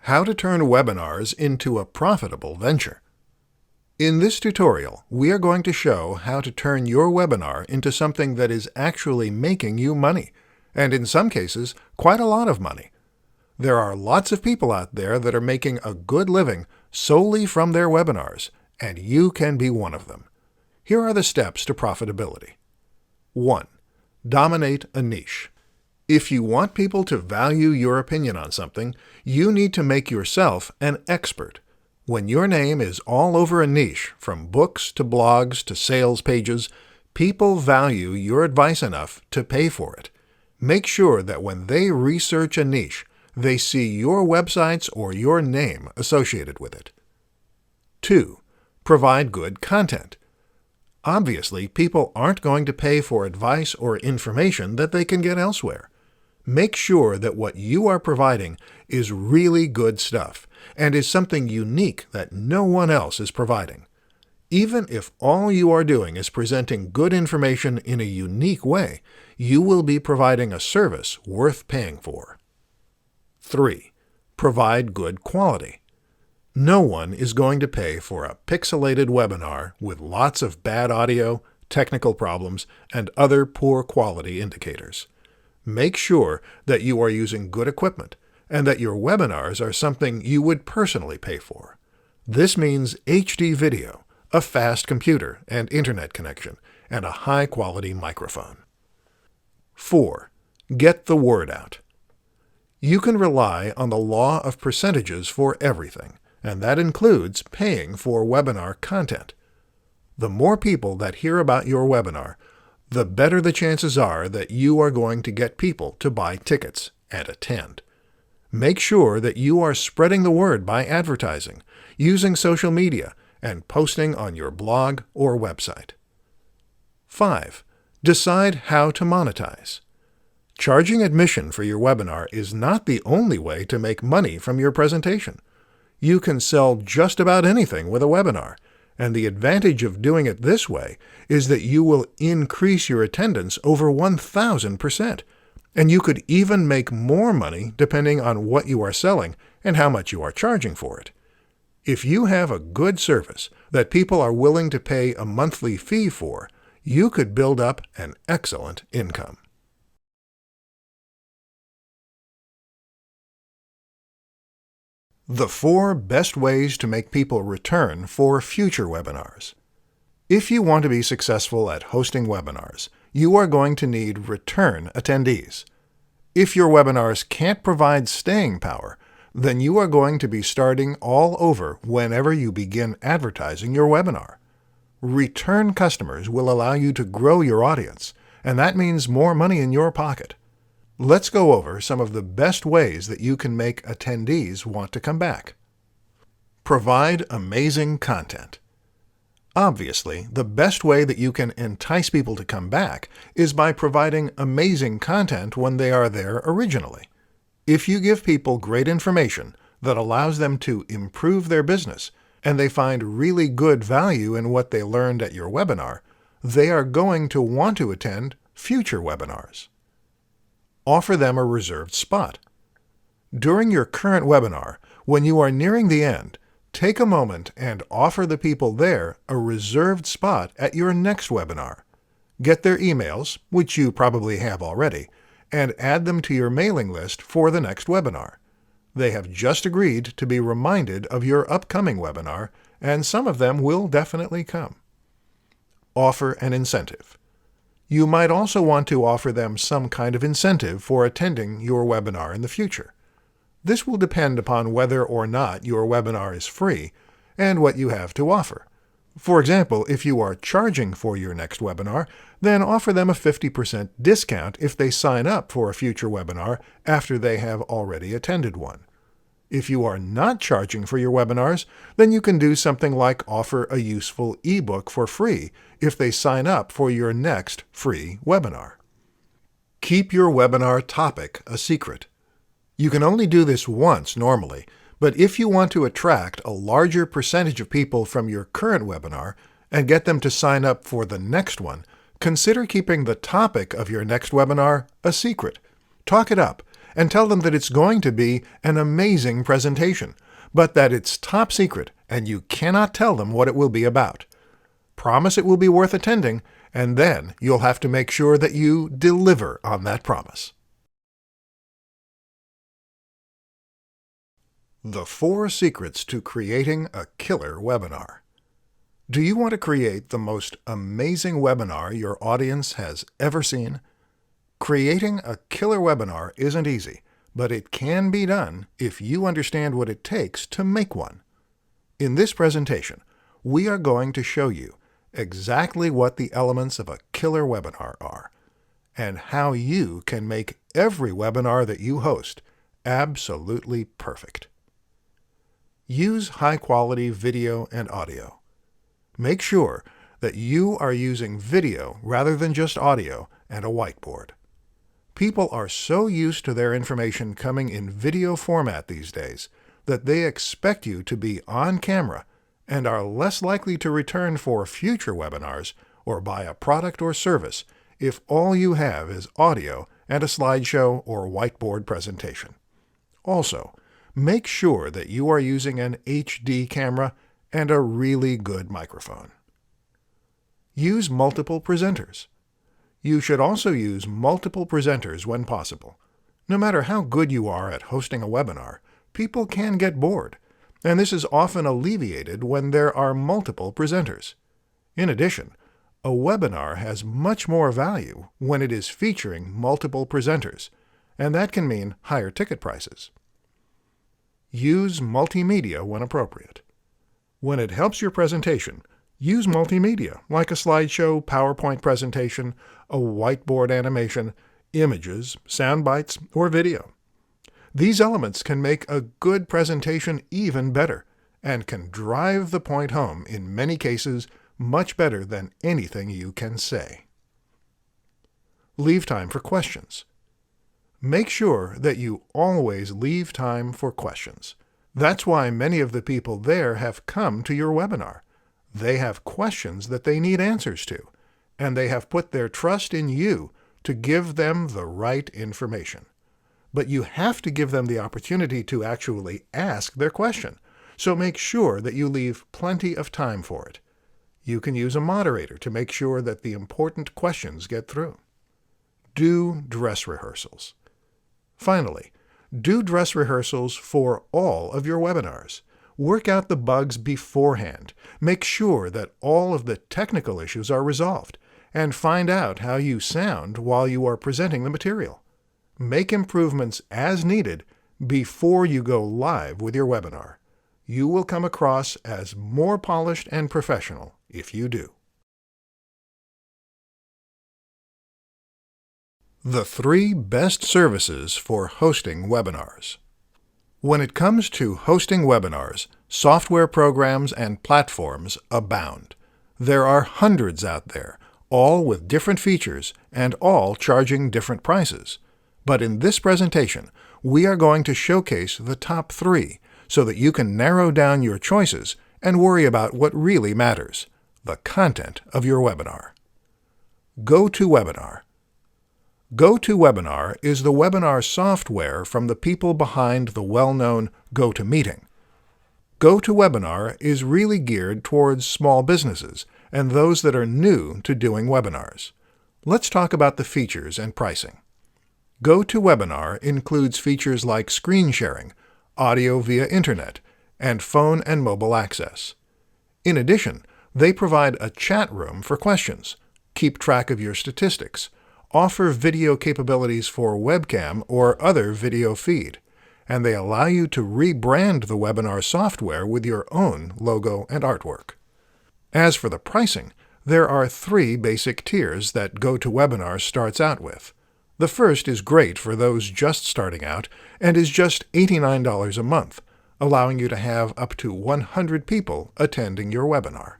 How to turn webinars into a profitable venture. In this tutorial, we are going to show how to turn your webinar into something that is actually making you money, and in some cases, quite a lot of money. There are lots of people out there that are making a good living solely from their webinars, and you can be one of them. Here are the steps to profitability. 1. Dominate a niche. If you want people to value your opinion on something, you need to make yourself an expert. When your name is all over a niche, from books to blogs to sales pages, people value your advice enough to pay for it. Make sure that when they research a niche, they see your websites or your name associated with it. 2. Provide good content. Obviously, people aren't going to pay for advice or information that they can get elsewhere. Make sure that what you are providing is really good stuff and is something unique that no one else is providing. Even if all you are doing is presenting good information in a unique way, you will be providing a service worth paying for. 3. Provide good quality. No one is going to pay for a pixelated webinar with lots of bad audio, technical problems, and other poor quality indicators. Make sure that you are using good equipment and that your webinars are something you would personally pay for. This means HD video, a fast computer and internet connection, and a high-quality microphone. 4. Get the word out. You can rely on the law of percentages for everything, and that includes paying for webinar content. The more people that hear about your webinar, the better the chances are that you are going to get people to buy tickets and attend. Make sure that you are spreading the word by advertising, using social media, and posting on your blog or website. 5. Decide how to monetize. Charging admission for your webinar is not the only way to make money from your presentation. You can sell just about anything with a webinar, and the advantage of doing it this way is that you will increase your attendance over 1,000%, and you could even make more money depending on what you are selling and how much you are charging for it. If you have a good service that people are willing to pay a monthly fee for, you could build up an excellent income. The 4 best ways to make people return for future webinars. If you want to be successful at hosting webinars, you are going to need return attendees. If your webinars can't provide staying power, then you are going to be starting all over whenever you begin advertising your webinar. Return customers will allow you to grow your audience, and that means more money in your pocket. Let's go over some of the best ways that you can make attendees want to come back. Provide amazing content. Obviously, the best way that you can entice people to come back is by providing amazing content when they are there originally. If you give people great information that allows them to improve their business, and they find really good value in what they learned at your webinar, they are going to want to attend future webinars. Offer them a reserved spot. During your current webinar, when you are nearing the end, take a moment and offer the people there a reserved spot at your next webinar. Get their emails, which you probably have already, and add them to your mailing list for the next webinar. They have just agreed to be reminded of your upcoming webinar, and some of them will definitely come. Offer an incentive. You might also want to offer them some kind of incentive for attending your webinar in the future. This will depend upon whether or not your webinar is free and what you have to offer. For example, if you are charging for your next webinar, then offer them a 50% discount if they sign up for a future webinar after they have already attended one. If you are not charging for your webinars, then you can do something like offer a useful ebook for free if they sign up for your next free webinar. Keep your webinar topic a secret. You can only do this once normally, but if you want to attract a larger percentage of people from your current webinar and get them to sign up for the next one, consider keeping the topic of your next webinar a secret. Talk it up and tell them that it's going to be an amazing presentation, but that it's top secret and you cannot tell them what it will be about. Promise it will be worth attending, and then you'll have to make sure that you deliver on that promise. The 4 secrets to creating a killer webinar. Do you want to create the most amazing webinar your audience has ever seen? Creating a killer webinar isn't easy, but it can be done if you understand what it takes to make one. In this presentation, we are going to show you exactly what the elements of a killer webinar are, and how you can make every webinar that you host absolutely perfect. Use high-quality video and audio. Make sure that you are using video rather than just audio and a whiteboard. People are so used to their information coming in video format these days that they expect you to be on camera and are less likely to return for future webinars or buy a product or service if all you have is audio and a slideshow or whiteboard presentation. Also, make sure that you are using an HD camera and a really good microphone. Use multiple presenters. You should also use multiple presenters when possible. No matter how good you are at hosting a webinar, people can get bored, and this is often alleviated when there are multiple presenters. In addition, a webinar has much more value when it is featuring multiple presenters, and that can mean higher ticket prices. Use multimedia when appropriate. When it helps your presentation, use multimedia like a slideshow, PowerPoint presentation, a whiteboard animation, images, sound bites, or video. These elements can make a good presentation even better and can drive the point home in many cases much better than anything you can say. Leave time for questions. Make sure that you always leave time for questions. That's why many of the people there have come to your webinar. They have questions that they need answers to, and they have put their trust in you to give them the right information. But you have to give them the opportunity to actually ask their question, so make sure that you leave plenty of time for it. You can use a moderator to make sure that the important questions get through. Do dress rehearsals. Finally, do dress rehearsals for all of your webinars. Work out the bugs beforehand. Make sure that all of the technical issues are resolved, and find out how you sound while you are presenting the material. Make improvements as needed before you go live with your webinar. You will come across as more polished and professional if you do. The 3 best services for hosting webinars. When it comes to hosting webinars, software programs and platforms abound. There are hundreds out there, all with different features and all charging different prices. But in this presentation, we are going to showcase the top 3 so that you can narrow down your choices and worry about what really matters, the content of your webinar. GoToWebinar. GoToWebinar is the webinar software from the people behind the well-known GoToMeeting. GoToWebinar is really geared towards small businesses and those that are new to doing webinars. Let's talk about the features and pricing. GoToWebinar includes features like screen sharing, audio via internet, and phone and mobile access. In addition, they provide a chat room for questions, keep track of your statistics, offer video capabilities for webcam or other video feed, and they allow you to rebrand the webinar software with your own logo and artwork. As for the pricing, there are 3 basic tiers that GoToWebinar starts out with. The first is great for those just starting out and is just $89 a month, allowing you to have up to 100 people attending your webinar.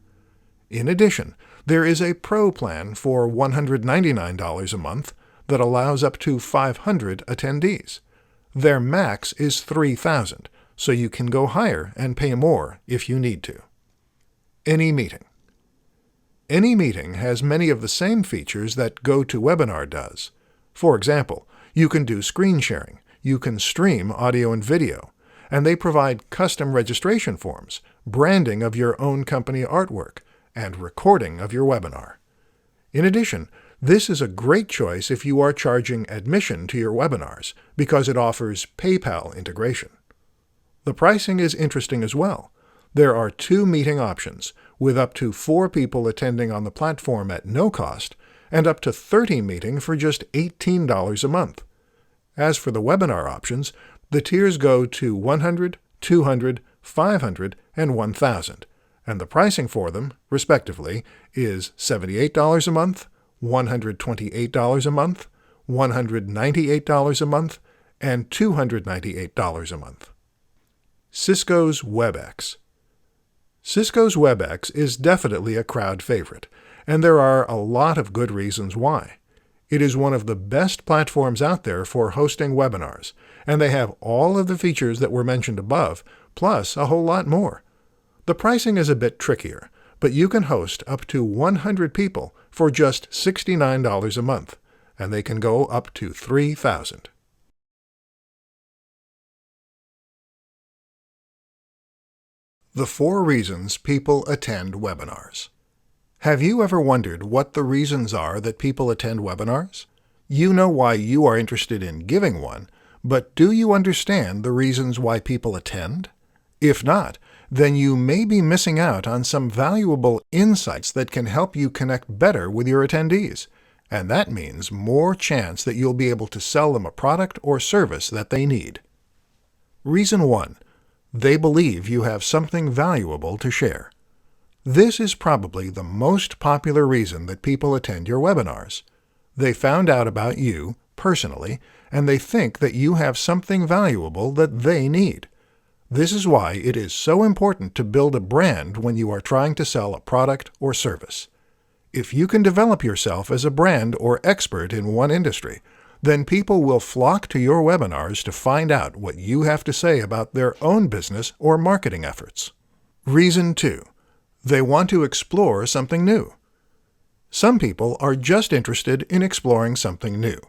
In addition, there is a Pro plan for $199 a month that allows up to 500 attendees. Their max is $3,000, so you can go higher and pay more if you need to. AnyMeeting. AnyMeeting has many of the same features that GoToWebinar does. For example, you can do screen sharing, you can stream audio and video, and they provide custom registration forms, branding of your own company artwork, and recording of your webinar. In addition, this is a great choice if you are charging admission to your webinars because it offers PayPal integration. The pricing is interesting as well. There are 2 meeting options, with up to 4 people attending on the platform at no cost, and up to 30 meeting for just $18 a month. As for the webinar options, the tiers go to $100, $200, $500, and $1,000, and the pricing for them, respectively, is $78 a month, $128 a month, $198 a month, and $298 a month. Cisco's WebEx. Cisco's WebEx is definitely a crowd favorite, and there are a lot of good reasons why. It is one of the best platforms out there for hosting webinars, and they have all of the features that were mentioned above, plus a whole lot more. The pricing is a bit trickier, but you can host up to 100 people for just $69 a month, and they can go up to 3,000. The 4 reasons people attend webinars. Have you ever wondered what the reasons are that people attend webinars? You know why you are interested in giving one, but do you understand the reasons why people attend? If not, then you may be missing out on some valuable insights that can help you connect better with your attendees, and that means more chance that you'll be able to sell them a product or service that they need. Reason 1. They believe you have something valuable to share. This is probably the most popular reason that people attend your webinars. They found out about you, personally, and they think that you have something valuable that they need. This is why it is so important to build a brand when you are trying to sell a product or service. If you can develop yourself as a brand or expert in one industry, then people will flock to your webinars to find out what you have to say about their own business or marketing efforts. Reason 2. They want to explore something new. Some people are just interested in exploring something new.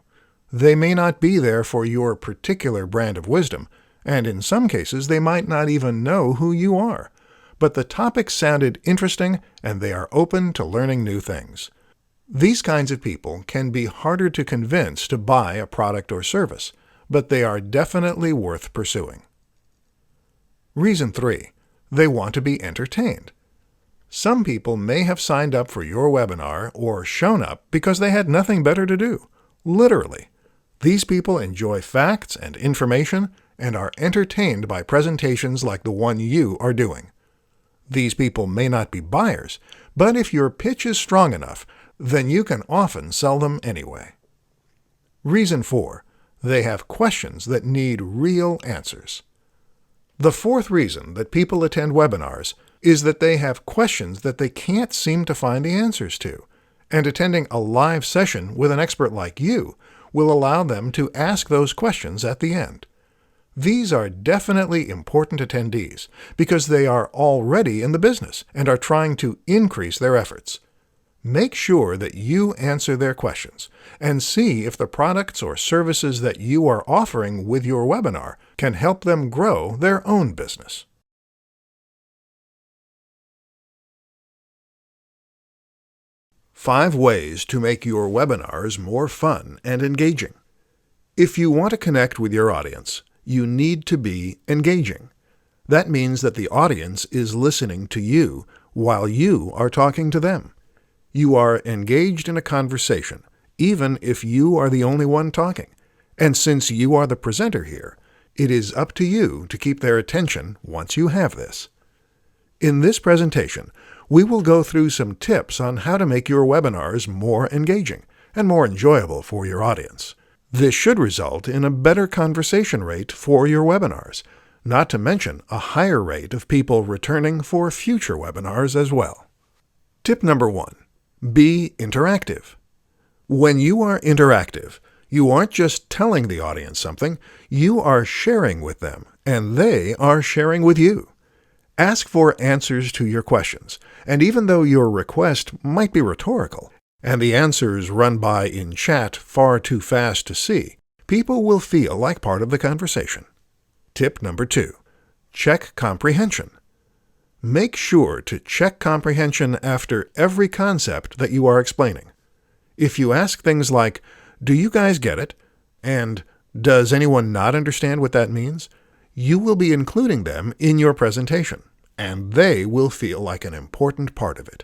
They may not be there for your particular brand of wisdom, and in some cases they might not even know who you are. But the topic sounded interesting, and they are open to learning new things. These kinds of people can be harder to convince to buy a product or service, but they are definitely worth pursuing. Reason 3. They want to be entertained. Some people may have signed up for your webinar or shown up because they had nothing better to do. Literally. These people enjoy facts and information and are entertained by presentations like the one you are doing. These people may not be buyers, but if your pitch is strong enough, then you can often sell them anyway. Reason 4. They have questions that need real answers. The 4th reason that people attend webinars is that they have questions that they can't seem to find the answers to, and attending a live session with an expert like you will allow them to ask those questions at the end. These are definitely important attendees because they are already in the business and are trying to increase their efforts. Make sure that you answer their questions and see if the products or services that you are offering with your webinar can help them grow their own business. Five ways to make your webinars more fun and engaging. If you want to connect with your audience, you need to be engaging. That means that the audience is listening to you while you are talking to them. You are engaged in a conversation, even if you are the only one talking. And since you are the presenter here, it is up to you to keep their attention once you have this. In this presentation, we will go through some tips on how to make your webinars more engaging and more enjoyable for your audience. This should result in a better conversation rate for your webinars, not to mention a higher rate of people returning for future webinars as well. Tip number 1. Be interactive. When you are interactive, you aren't just telling the audience something, you are sharing with them, and they are sharing with you. Ask for answers to your questions, and even though your request might be rhetorical, and the answers run by in chat far too fast to see, People will feel like part of the conversation. Tip number 2. Check comprehension. Make sure to check comprehension after every concept that you are explaining. If you ask things like, "Do you guys get it?" and "Does anyone not understand what that means?" you will be including them in your presentation, and they will feel like an important part of it.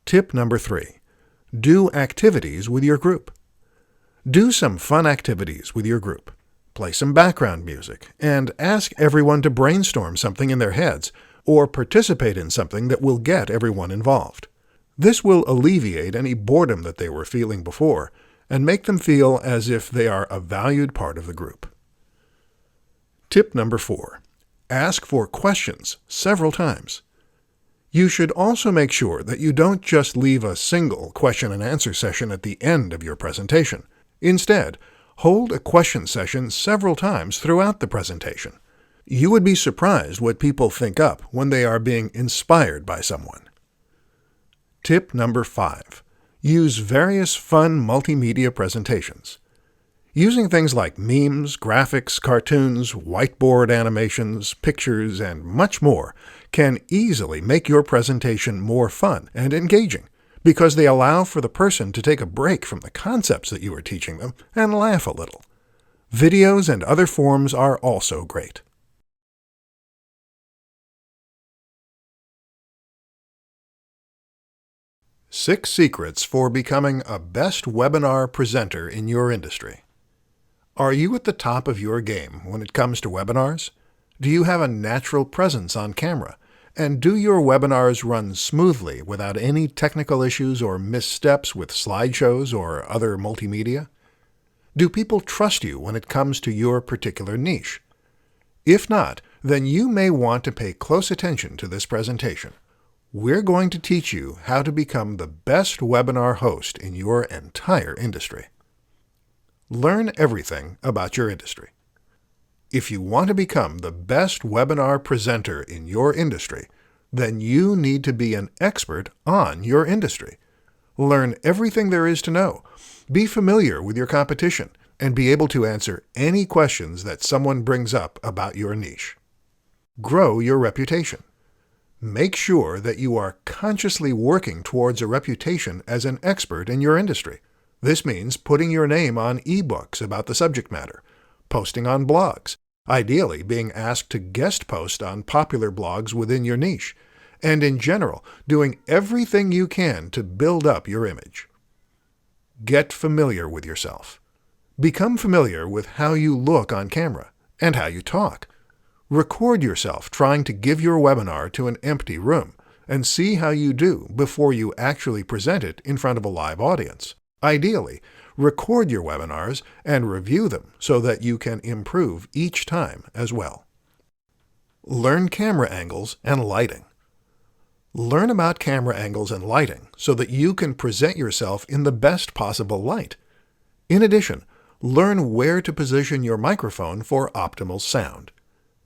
Tip number 3. Do activities with your group. Do some fun activities with your group. Play some background music, and ask everyone to brainstorm something in their heads, or participate in something that will get everyone involved. This will alleviate any boredom that they were feeling before, and make them feel as if they are a valued part of the group. Tip number 4. Ask for questions several times. You should also make sure that you don't just leave a single question and answer session at the end of your presentation. Instead, hold a question session several times throughout the presentation. You would be surprised what people think up when they are being inspired by someone. Tip number 5. Use various fun multimedia presentations. Using things like memes, graphics, cartoons, whiteboard animations, pictures, and much more can easily make your presentation more fun and engaging because they allow for the person to take a break from the concepts that you are teaching them and laugh a little. Videos and other forms are also great. Six secrets for becoming a best webinar presenter in your industry. Are you at the top of your game when it comes to webinars? Do you have a natural presence on camera? And do your webinars run smoothly without any technical issues or missteps with slideshows or other multimedia? Do people trust you when it comes to your particular niche? If not, then you may want to pay close attention to this presentation. We're going to teach you how to become the best webinar host in your entire industry. Learn everything about your industry. If you want to become the best webinar presenter in your industry, then you need to be an expert on your industry. Learn everything there is to know. Be familiar with your competition and be able to answer any questions that someone brings up about your niche. Grow your reputation. Make sure that you are consciously working towards a reputation as an expert in your industry. This means putting your name on ebooks about the subject matter, posting on blogs, ideally being asked to guest post on popular blogs within your niche, and in general, doing everything you can to build up your image. Get familiar with yourself. Become familiar with how you look on camera and how you talk. Record yourself trying to give your webinar to an empty room and see how you do before you actually present it in front of a live audience. Ideally, record your webinars and review them so that you can improve each time as well. Learn camera angles and lighting. Learn about camera angles and lighting so that you can present yourself in the best possible light. In addition, learn where to position your microphone for optimal sound.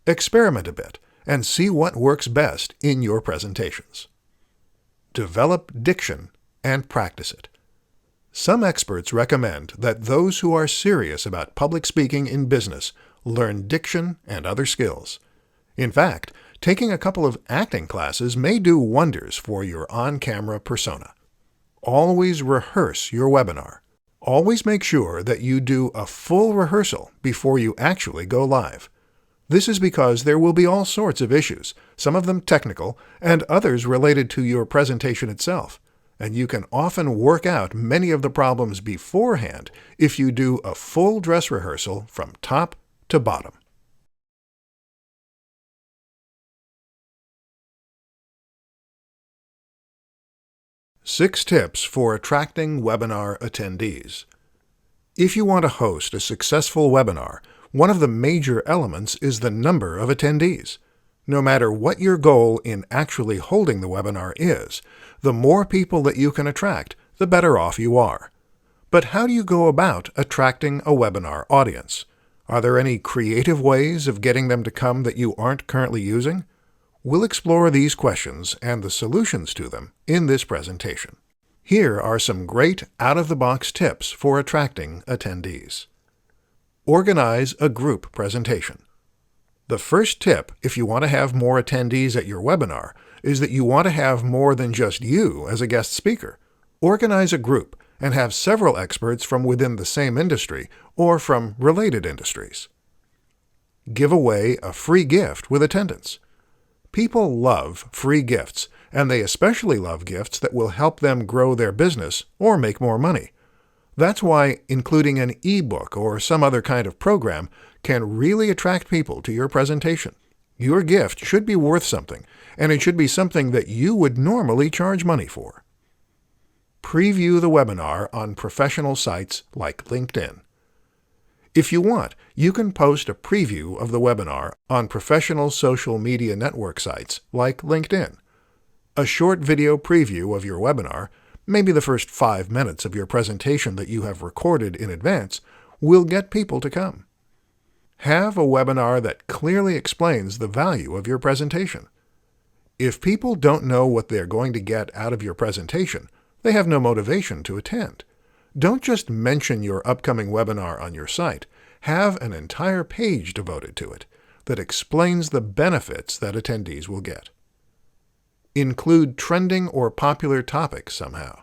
Experiment a bit and see what works best in your presentations. Develop diction and practice it. Some experts recommend that those who are serious about public speaking in business learn diction and other skills. In fact, taking a couple of acting classes may do wonders for your on-camera persona. Always rehearse your webinar. Always make sure that you do a full rehearsal before you actually go live. This is because there will be all sorts of issues, some of them technical, and others related to your presentation itself, and you can often work out many of the problems beforehand if you do a full dress rehearsal from top to bottom. Six tips for attracting webinar attendees. If you want to host a successful webinar, one of the major elements is the number of attendees. No matter what your goal in actually holding the webinar is, the more people that you can attract, the better off you are. But how do you go about attracting a webinar audience? Are there any creative ways of getting them to come that you aren't currently using? We'll explore these questions and the solutions to them in this presentation. Here are some great out-of-the-box tips for attracting attendees. Organize a group presentation. The first tip, if you want to have more attendees at your webinar, is that you want to have more than just you as a guest speaker. Organize a group and have several experts from within the same industry or from related industries. Give away a free gift with attendance. People love free gifts, and they especially love gifts that will help them grow their business or make more money. That's why including an e-book or some other kind of program can really attract people to your presentation. Your gift should be worth something, and it should be something that you would normally charge money for. Preview the webinar on professional sites like LinkedIn. If you want, you can post a preview of the webinar on professional social media network sites like LinkedIn. A short video preview of your webinar, maybe the first 5 minutes of your presentation that you have recorded in advance, will get people to come. Have a webinar that clearly explains the value of your presentation. If people don't know what they're going to get out of your presentation, they have no motivation to attend. Don't just mention your upcoming webinar on your site. Have an entire page devoted to it that explains the benefits that attendees will get. Include trending or popular topics somehow.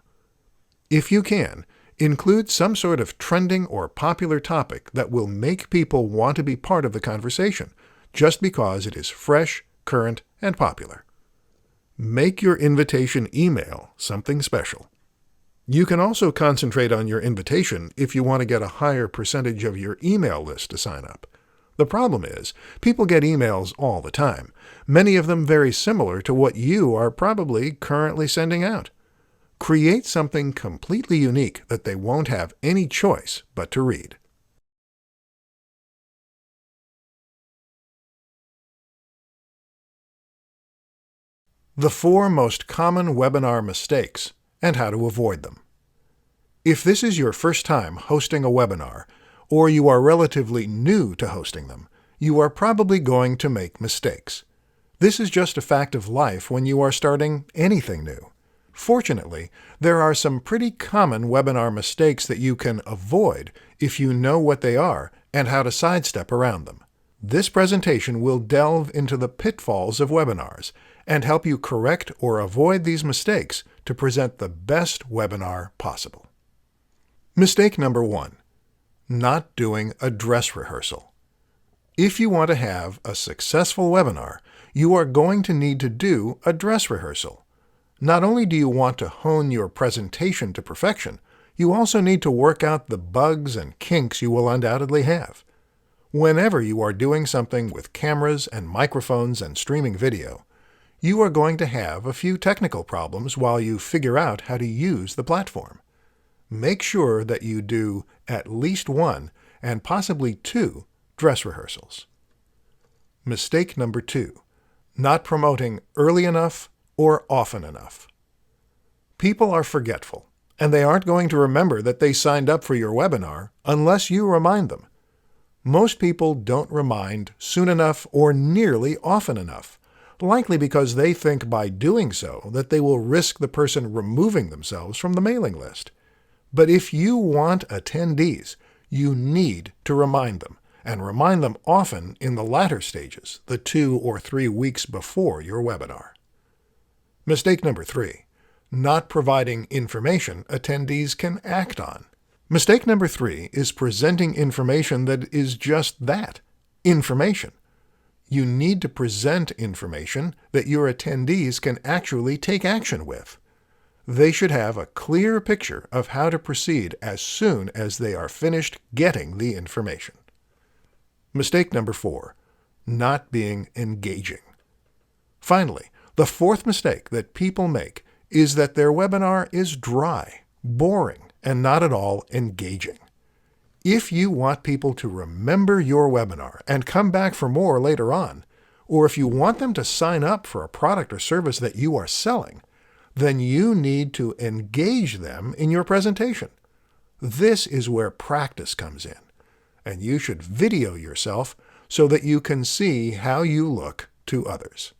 If you can, include some sort of trending or popular topic that will make people want to be part of the conversation, just because it is fresh, current, and popular. Make your invitation email something special. You can also concentrate on your invitation if you want to get a higher percentage of your email list to sign up. The problem is, people get emails all the time, many of them very similar to what you are probably currently sending out. Create something completely unique that they won't have any choice but to read. The 4 most common webinar mistakes and how to avoid them. If this is your first time hosting a webinar, or you are relatively new to hosting them, you are probably going to make mistakes. This is just a fact of life when you are starting anything new. Fortunately, there are some pretty common webinar mistakes that you can avoid if you know what they are and how to sidestep around them. This presentation will delve into the pitfalls of webinars and help you correct or avoid these mistakes to present the best webinar possible. Mistake number 1. Not doing a dress rehearsal. If you want to have a successful webinar, you are going to need to do a dress rehearsal. Not only do you want to hone your presentation to perfection, you also need to work out the bugs and kinks you will undoubtedly have. Whenever you are doing something with cameras and microphones and streaming video, you are going to have a few technical problems while you figure out how to use the platform. Make sure that you do at least 1 and possibly 2 dress rehearsals. Mistake number 2. Not promoting early enough or often enough. People are forgetful, and they aren't going to remember that they signed up for your webinar unless you remind them. Most people don't remind soon enough or nearly often enough, likely because they think by doing so that they will risk the person removing themselves from the mailing list. But if you want attendees, you need to remind them, and remind them often in the latter stages, the 2 or 3 weeks before your webinar. Mistake number 3. Not providing information attendees can act on. Mistake number 3 is presenting information that is just that, information. You need to present information that your attendees can actually take action with. They should have a clear picture of how to proceed as soon as they are finished getting the information. Mistake number 4. Not being engaging. Finally, the 4th mistake that people make is that their webinar is dry, boring, and not at all engaging. If you want people to remember your webinar and come back for more later on, or if you want them to sign up for a product or service that you are selling, then you need to engage them in your presentation. This is where practice comes in, and you should video yourself so that you can see how you look to others.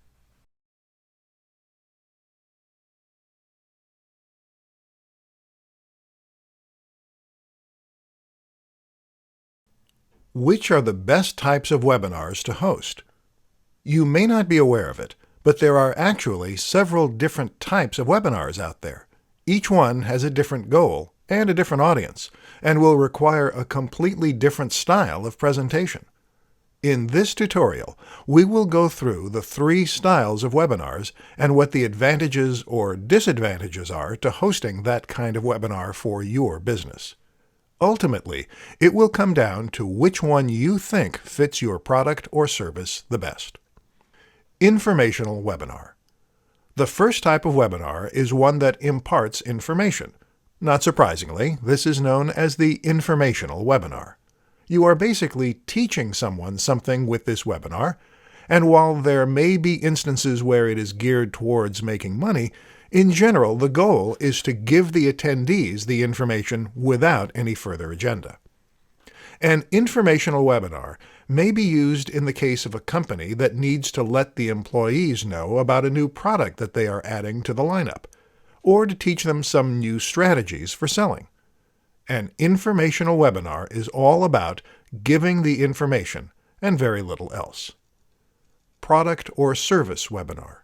Which are the best types of webinars to host? You may not be aware of it, but there are actually several different types of webinars out there. Each one has a different goal and a different audience, and will require a completely different style of presentation. In this tutorial, we will go through the 3 styles of webinars and what the advantages or disadvantages are to hosting that kind of webinar for your business. Ultimately, it will come down to which one you think fits your product or service the best. Informational webinar. The first type of webinar is one that imparts information. Not surprisingly, this is known as the informational webinar. You are basically teaching someone something with this webinar, and while there may be instances where it is geared towards making money, in general, the goal is to give the attendees the information without any further agenda. An informational webinar may be used in the case of a company that needs to let the employees know about a new product that they are adding to the lineup, or to teach them some new strategies for selling. An informational webinar is all about giving the information and very little else. Product or service webinar.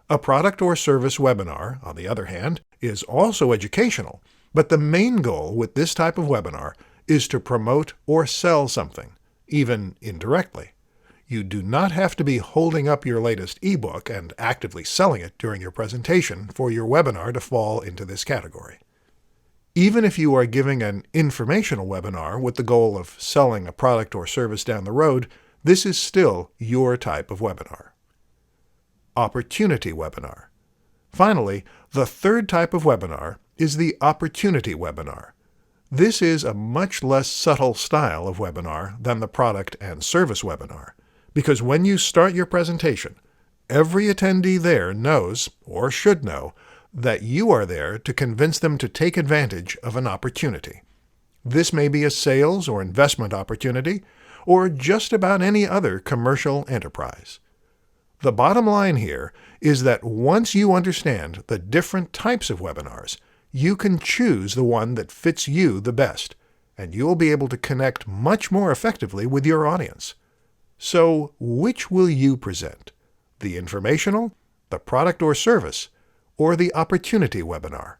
A product or service webinar, on the other hand, is also educational, but the main goal with this type of webinar is to promote or sell something, even indirectly. You do not have to be holding up your latest ebook and actively selling it during your presentation for your webinar to fall into this category. Even if you are giving an informational webinar with the goal of selling a product or service down the road, this is still your type of webinar. Opportunity webinar. Finally, the third type of webinar is the opportunity webinar. This is a much less subtle style of webinar than the product and service webinar, because when you start your presentation, every attendee there knows, or should know, that you are there to convince them to take advantage of an opportunity. This may be a sales or investment opportunity, or just about any other commercial enterprise. The bottom line here is that once you understand the different types of webinars, you can choose the one that fits you the best, and you'll be able to connect much more effectively with your audience. So, which will you present? The informational, the product or service, or the opportunity webinar?